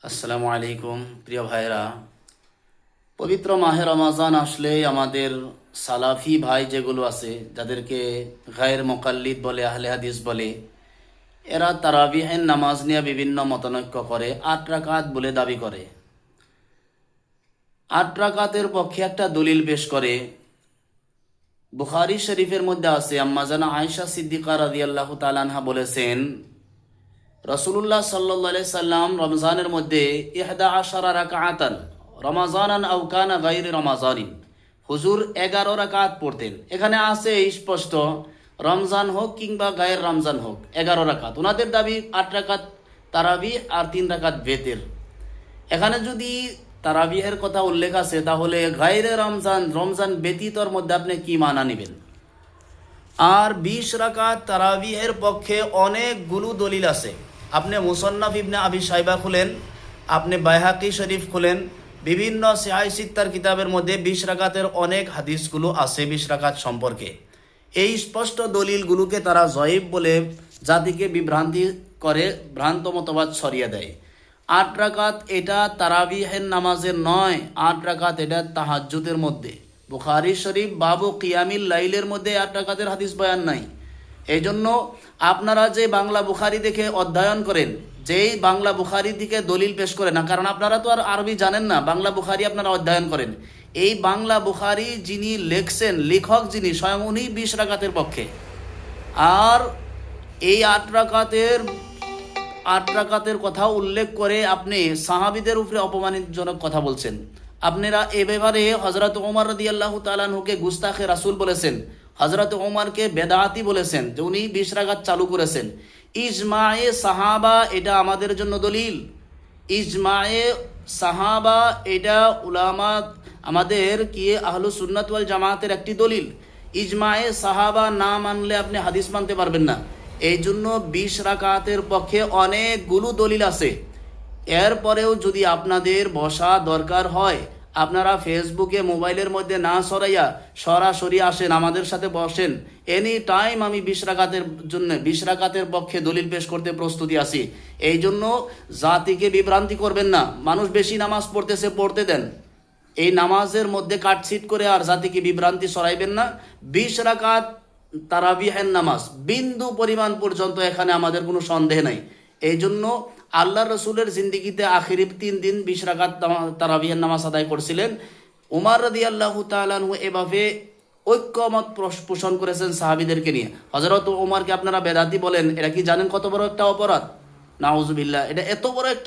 আসসালামু আলাইকুম প্রিয় ভাইরা। পবিত্র মাহে রমাজান আসলেই আমাদের সালাফি ভাই যেগুলো আছে, যাদেরকে গায়ের মোকাল্লিদ বলে, আহলে হাদিস বলে, এরা তারাবিহের নামাজ নিয়ে বিভিন্ন মতানৈক্য করে। 8 রাকাত বলে দাবি করে। 8 রাকাতের পক্ষে একটা দলিল পেশ করে। বুখারী শরীফের মধ্যে আছে, আম্মাজানা আয়েশা সিদ্দিকা রাদিয়াল্লাহু তাআলা আনহা বলেছেন, রসুল্লাহ সাল্লাল্লাহু সাল্লাম রমজানের মধ্যে 11 রাকাআতান রমাজানান আও কানা গায়রি রমাজানিন, হুজুর 11 রাকাত পড়তেন। এখানে আছে স্পষ্ট, রমজান হোক কিংবা গায়ের রমজান হোক 11 রাকাত। ওনাদের দাবি 8 রাকাত তারাবি আর 3 রাকাত বেতের। এখানে যদি তারাবিহের কথা উল্লেখ আছে, তাহলে গায়রে রমজান, রমজান ব্যতীতর মধ্যে আপনি কি মানা নেবেন? আর 20 রাকাত তারাবিহের পক্ষে অনেকগুলো দলিল আছে। আপনি মুসন্নাফ ইবনে আবি শাইবা খুলেন, আপনি বাইহাকি শরীফ খুলেন, বিভিন্ন সিহাহ সিত্তার কিতাবের মধ্যে 20 রাকাতের অনেক হাদিসগুলো আছে 20 রাকাত সম্পর্কে। এই স্পষ্ট দলিলগুলোকে তারা জয়ীব বলে জাতিকে বিভ্রান্তি করে, ভ্রান্ত মতবাদ ছড়িয়ে দেয়। 8 রাকাত এটা তারাবিহের নামাজের নয়, 8 রাকাত এটা তাহাজ্জুদের মধ্যে। বুখারী শরীফ বাবু কিয়ামিল লাইলের মধ্যে 8 রাকাতের হাদিস বয়ান নাই। এই জন্য আপনারা যে বাংলা বুখারি দেখে অধ্যয়ন করেন, যেই বাংলা বুখারি দিকে দলিল পেশ করে না, কারণ আপনারা তো আর আরবি জানেন না, বাংলা বুখারি আপনারা অধ্যয়ন করেন। এই বাংলা বুখারি যিনি লেখছেন, লেখক যিনি, স্বয়ং উনি 20 রাকাতের পক্ষে। আর এই 8 রাকাতের কথা উল্লেখ করে আপনি সাহাবীদের উপরে অপমানজনক কথা বলছেন। আপনারা এ ব্যাপারে হযরত ওমর রাদিয়াল্লাহু তাআলা আনহুকে গুস্তাখে রাসূল বলেছেন, হযরত ওমরকে বেদাতি বলেছেন, যে উনি 20 রাকাত চালু করেছেন। ইজমায়ে সাহাবা এটা আমাদের জন্য দলিল। ইজমায়ে সাহাবা এটা উলামা, আমাদের কি আহলুস সুন্নাত ওয়াল জামাতের একটি দলিল। ইজমায়ে সাহাবা না মানলে আপনি হাদিস মানতে পারবেন না। এই জন্য 20 রাকাতের পক্ষে অনেকগুলো দলিল আছে। এরপরেও যদি আপনাদের বসা দরকার হয়, আপনারা ফেসবুকে মোবাইলের মধ্যে না সরাইয়া সরাসরি আসেন, আমাদের সাথে বসেন। এনি টাইম আমি 20 রাকাতের জন্য, 20 রাকাতের পক্ষে দলিল পেশ করতে প্রস্তুতি আছি। এই জন্য জাতিকে বিভ্রান্তি করবেন না। মানুষ বেশি নামাজ পড়তেছে, পড়তে দেন। এই নামাজের মধ্যে কাটছিট করে আর জাতিকে বিভ্রান্তি সরাইবেন না। 20 রাকাত তারাবিহের নামাজ বিন্দু পরিমাণ পর্যন্ত এখানে আমাদের কোনো সন্দেহ নাই। এই জন্য আল্লাহ রসুলের জিন্দিগিতে আখিরি 3 দিন 20 রাকাত তারাবিহের নামাজ আদায় করছিলেন। উমর রাদিয়াল্লাহু তাআলা আনহু এভাবে ঐক্যমত পোষণ করেছেন সাহাবীদেরকে নিয়ে। হযরত ওমরকে আপনারা বেদাতি বলেন, এটা কি জানেন কত বড় একটা অপরাধ? নাউজুবিল্লাহ, এটা এত বড় একটা